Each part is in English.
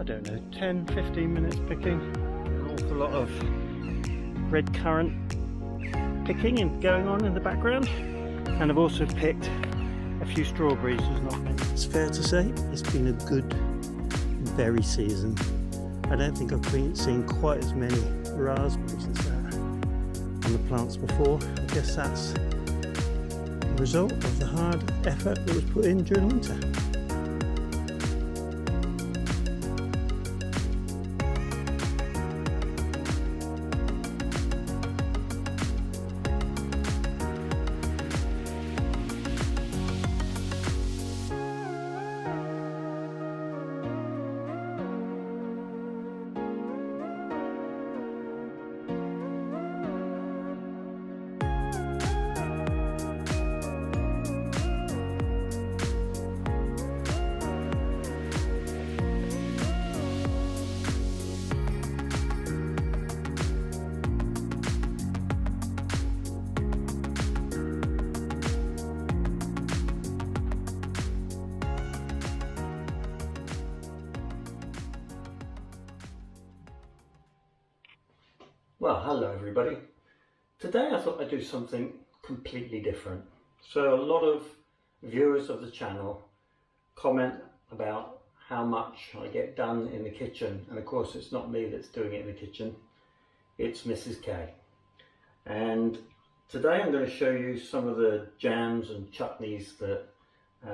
I don't know, 10-15 minutes picking. An awful lot of red currant picking and going on in the background, and I've also picked a few strawberries. It's fair to say it's been a good berry season. I don't think I've seen quite as many raspberries as that on the plants before. I guess that's the result of the hard effort that was put in during winter. Well, hello everybody. Today I thought I'd do something completely different. So a lot of viewers of the channel comment about how much I get done in the kitchen, and of course it's not me that's doing it in the kitchen, it's Mrs. K. And today I'm going to show you some of the jams and chutneys that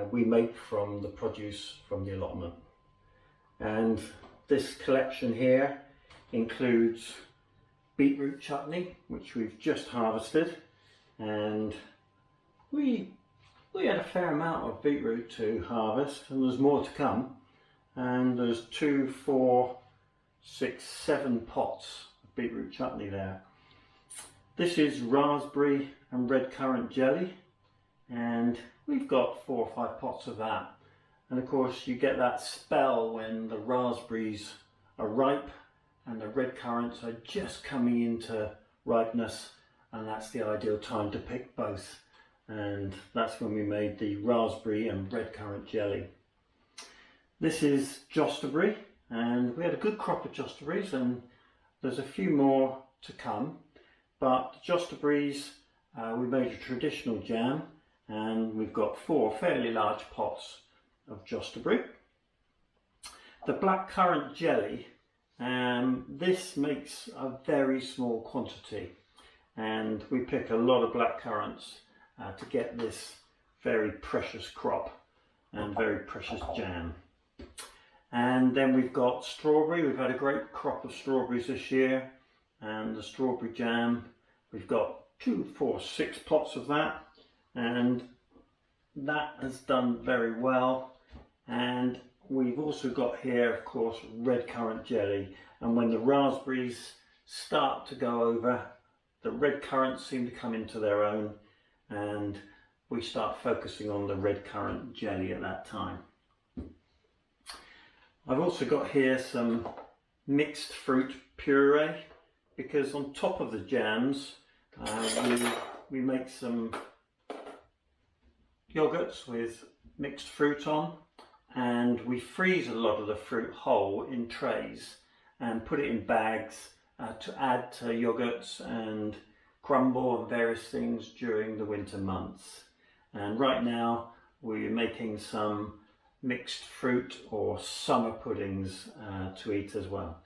we make from the produce from the allotment. And this collection here includes beetroot chutney, which we've just harvested, and we had a fair amount of beetroot to harvest, and there's more to come. And there's 2, 4, 6, 7 pots of beetroot chutney there. This is raspberry and red currant jelly, and we've got 4 or 5 pots of that. And of course you get that spell when the raspberries are ripe and the red currants are just coming into ripeness, and that's the ideal time to pick both. And that's when we made the raspberry and red currant jelly. This is jostaberry, and we had a good crop of jostaberries, and there's a few more to come. But the jostaberries, we made a traditional jam, and we've got 4 fairly large pots of jostaberry. The black currant jelly, this makes a very small quantity, and we pick a lot of black currants to get this very precious crop and very precious jam. And then we've got strawberry. We've had a great crop of strawberries this year, and the strawberry jam, we've got 2, 4, 6 pots of that, and that has done very well. And we've also got here, of course, red currant jelly, and when the raspberries start to go over, the red currants seem to come into their own, and we start focusing on the red currant jelly at that time. I've also got here some mixed fruit puree, because on top of the jams we make some yogurts with mixed fruit on, and we freeze a lot of the fruit whole in trays and put it in bags to add to yogurts and crumble and various things during the winter months. And right now we're making some mixed fruit or summer puddings to eat as well.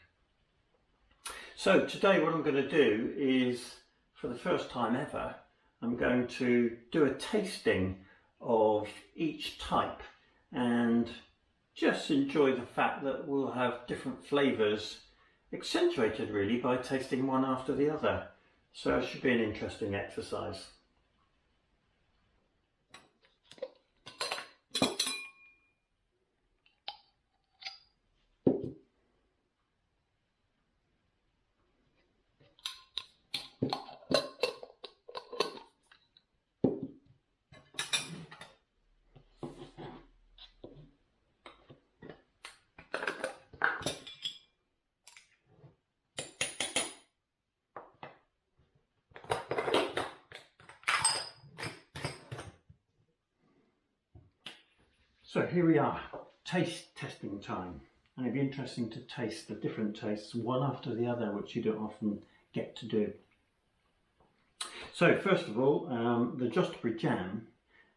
So today what I'm going to do is, for the first time ever, I'm going to do a tasting of each type and just enjoy the fact that we'll have different flavours accentuated really by tasting one after the other. So it should be an interesting exercise. So here we are, taste testing time. and it'd be interesting to taste the different tastes one after the other, which you don't often get to do. So first of all, the Josterbury jam.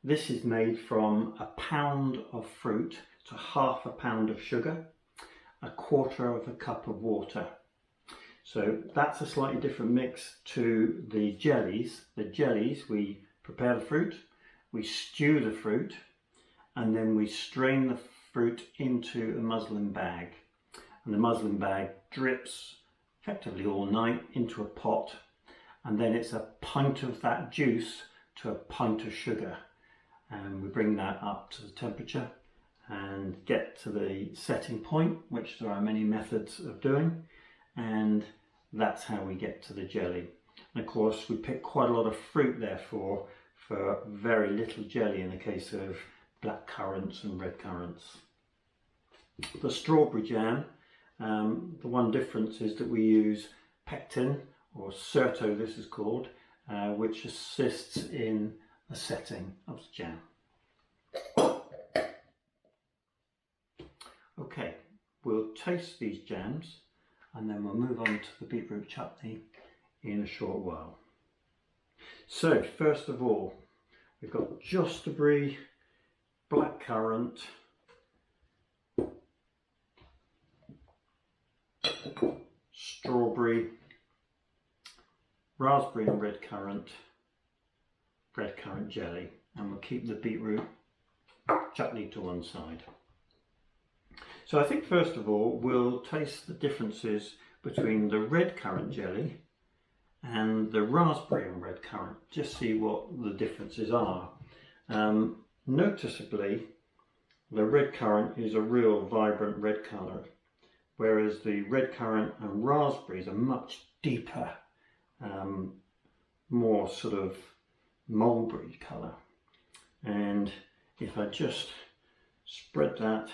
This is made from a pound of fruit to half a pound of sugar, a quarter of a cup of water. So that's a slightly different mix to the jellies. The jellies, we prepare the fruit, we stew the fruit, and then we strain the fruit into a muslin bag. And the muslin bag drips effectively all night into a pot, and then it's a pint of that juice to a pint of sugar. And we bring that up to the temperature and get to the setting point, which there are many methods of doing, and that's how we get to the jelly. And of course we pick quite a lot of fruit therefore for very little jelly in the case of black currants and red currants. The strawberry jam, the one difference is that we use pectin, or Certo this is called, which assists in the setting of the jam. Okay, we'll taste these jams and then we'll move on to the beetroot chutney in a short while. So first of all, we've got Josterbury, blackcurrant, strawberry, raspberry and red currant jelly, and we'll keep the beetroot chutney to one side. So I think first of all we'll taste the differences between the red currant jelly and the raspberry and red currant, just see what the differences are. Noticeably the red currant is a real vibrant red colour, whereas the red currant and raspberries are much deeper, more sort of mulberry colour. And if I just spread that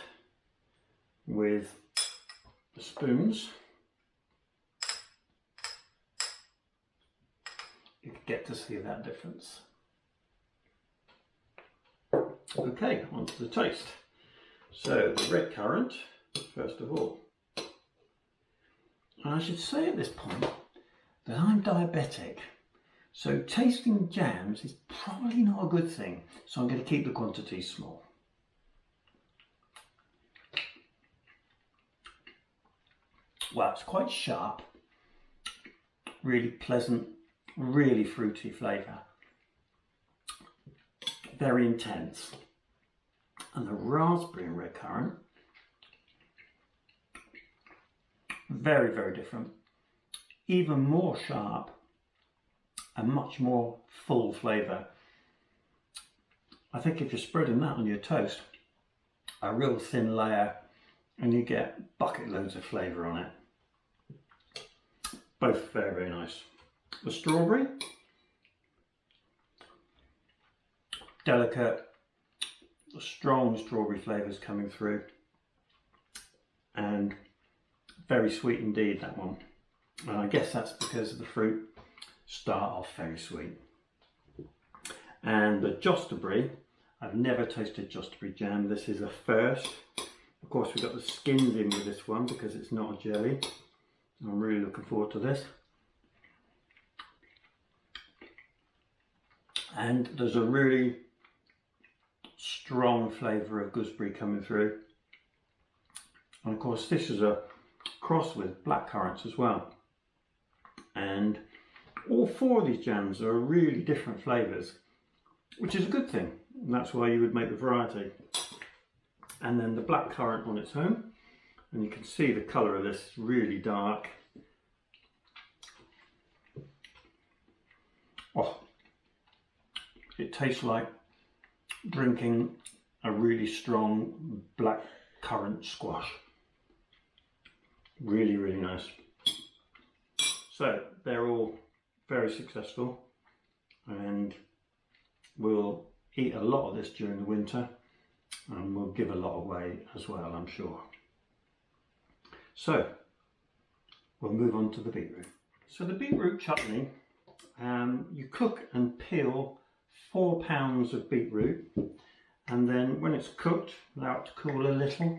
with the spoons, you can get to see that difference. Okay, on to the taste. So the red currant, first of all. And I should say at this point that I'm diabetic, so tasting jams is probably not a good thing, so I'm going to keep the quantities small. Well, it's quite sharp, really pleasant, really fruity flavour, very intense. And the raspberry and red currant, very, very different, even more sharp and much more full flavour. I think if you're spreading that on your toast, a real thin layer, and you get bucket loads of flavour on it. Both very, very nice. The strawberry, delicate, strong strawberry flavours coming through, and very sweet indeed, that one. And I guess that's because the fruit start off very sweet. And the Josterbury, I've never tasted Josterbury jam, this is a first. Of course we've got the skins in with this one because it's not a jelly. I'm really looking forward to this. And there's a really strong flavour of gooseberry coming through. And of course this is a cross with black currants as well. And all four of these jams are really different flavours, which is a good thing. And that's why you would make the variety. And then the black currant on its own. And you can see the colour of this is really dark. Oh, it tastes like drinking a really strong black currant squash. Really, really nice. So they're all very successful, and we'll eat a lot of this during the winter, and we'll give a lot away as well, I'm sure. So we'll move on to the beetroot. So the beetroot chutney, you cook and peel 4 pounds of beetroot, and then when it's cooked, allow it to cool a little,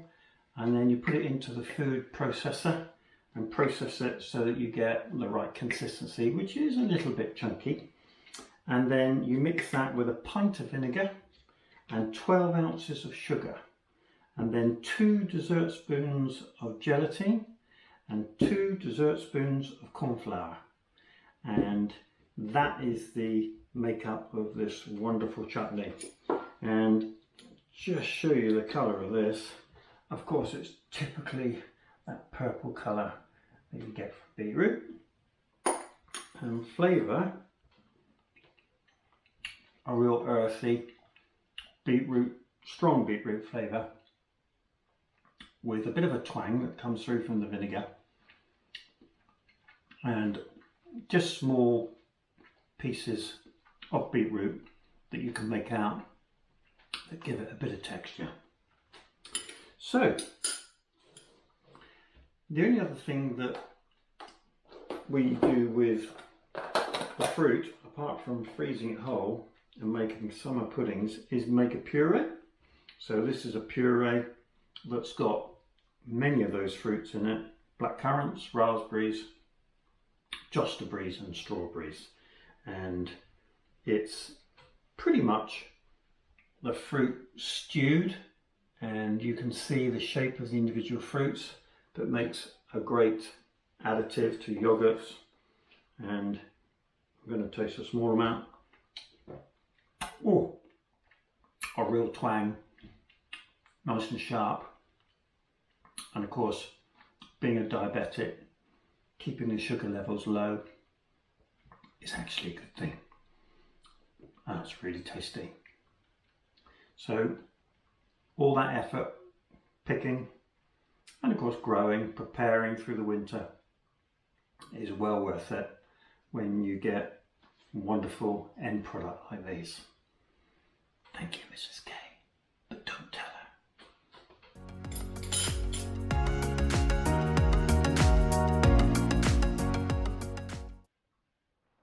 and then you put it into the food processor and process it so that you get the right consistency, which is a little bit chunky. And then you mix that with a pint of vinegar and 12 ounces of sugar, and then 2 dessert spoons of gelatin and 2 dessert spoons of corn flour. And that is the makeup of this wonderful chutney. And just show you the colour of this. Of course, it's typically that purple colour that you get from beetroot. And flavour, a real earthy beetroot, strong beetroot flavour with a bit of a twang that comes through from the vinegar, and just small pieces of beetroot that you can make out that give it a bit of texture. So the only other thing that we do with the fruit, apart from freezing it whole and making summer puddings, is make a puree. So this is a puree that's got many of those fruits in it: black currants, raspberries, jostaberries and strawberries. And it's pretty much the fruit stewed, and you can see the shape of the individual fruits, that makes a great additive to yogurts. And I'm going to taste a small amount. Oh, a real twang, nice and sharp. And of course, being a diabetic, keeping the sugar levels low is actually a good thing. And it's really tasty. So all that effort, picking, and of course growing, preparing through the winter, is well worth it when you get a wonderful end product like these. Thank you, Mrs. K, but don't tell her.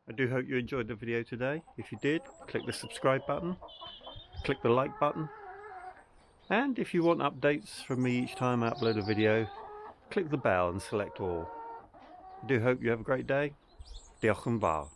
I do hope you enjoyed the video today. If you did, click the subscribe button, click the like button, and if you want updates from me each time I upload a video, click the bell and select all. I do hope you have a great day. Diolch yn fawr.